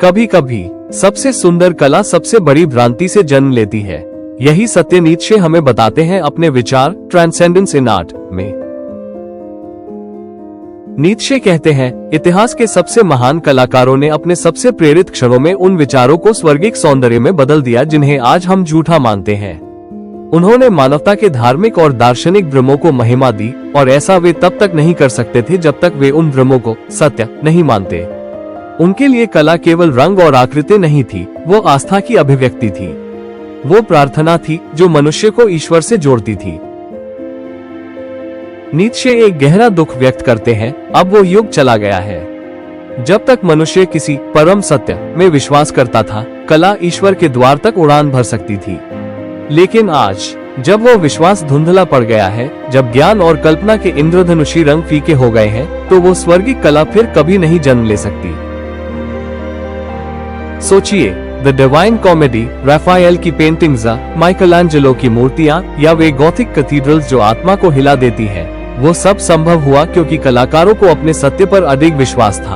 कभी कभी सबसे सुंदर कला सबसे बड़ी भ्रांति से जन्म लेती है। यही सत्य नीत्शे हमें बताते हैं अपने विचार ट्रांसेंडेंस इन आर्ट में। नीत्शे कहते हैं, इतिहास के सबसे महान कलाकारों ने अपने सबसे प्रेरित क्षणों में उन विचारों को स्वर्गिक सौंदर्य में बदल दिया जिन्हें आज हम झूठा मानते हैं। उन्होंने मानवता के धार्मिक और दार्शनिक भ्रमों को महिमा दी, और ऐसा वे तब तक नहीं कर सकते थे जब तक वे उन भ्रमों को सत्य नहीं मानते। उनके लिए कला केवल रंग और आकृति नहीं थी, वो आस्था की अभिव्यक्ति थी। वो प्रार्थना थी जो मनुष्य को ईश्वर से जोड़ती थी। नीत्शे एक गहरा दुख व्यक्त करते हैं, अब वो युग चला गया है जब तक मनुष्य किसी परम सत्य में विश्वास करता था, कला ईश्वर के द्वार तक उड़ान भर सकती थी। लेकिन आज जब वो विश्वास धुंधला पड़ गया है, जब ज्ञान और कल्पना के इंद्रधनुषी रंग फीके हो गए हैं, तो वो स्वर्गिक कला फिर कभी नहीं जन्म ले सकती। सोचिए, द डिवाइन कॉमेडी, राफाएल की पेंटिंग्स, माइकलएंजेलो की मूर्तियां, या वे गॉथिक कैथीड्रल्स जो आत्मा को हिला देती हैं, वो सब संभव हुआ क्योंकि कलाकारों को अपने सत्य पर अधिक विश्वास था।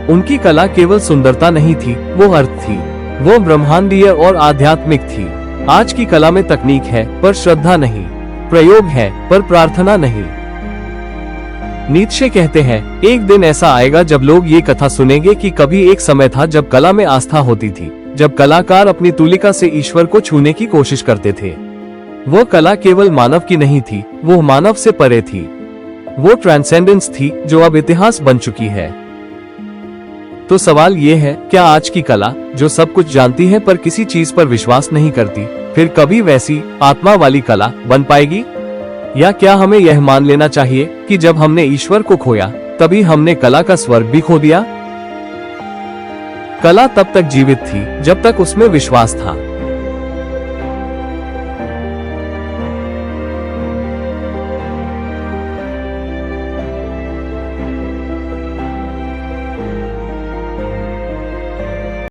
उनकी कला केवल सुंदरता नहीं थी, वो अर्थ थी। वो ब्रह्मांडीय और आध्यात्मिक थी। आज की कला में तकनीक है पर श्रद्धा नहीं, प्रयोग है पर प्रार्थना नहीं। नीत्शे कहते हैं, एक दिन ऐसा आएगा जब लोग ये कथा सुनेंगे कि कभी एक समय था जब कला में आस्था होती थी, जब कलाकार अपनी तुलिका से ईश्वर को छूने की कोशिश करते थे। वो कला केवल मानव की नहीं थी, वो मानव से परे थी। वो ट्रांसेंडेंस थी जो अब इतिहास बन चुकी है। तो सवाल ये है, क्या आज की कला जो सब कुछ जानती है पर किसी चीज पर विश्वास नहीं करती, फिर कभी वैसी आत्मा वाली कला बन पाएगी? या क्या हमें यह मान लेना चाहिए कि जब हमने ईश्वर को खोया तभी हमने कला का स्वर्ग भी खो दिया? कला तब तक जीवित थी जब तक उसमें विश्वास था।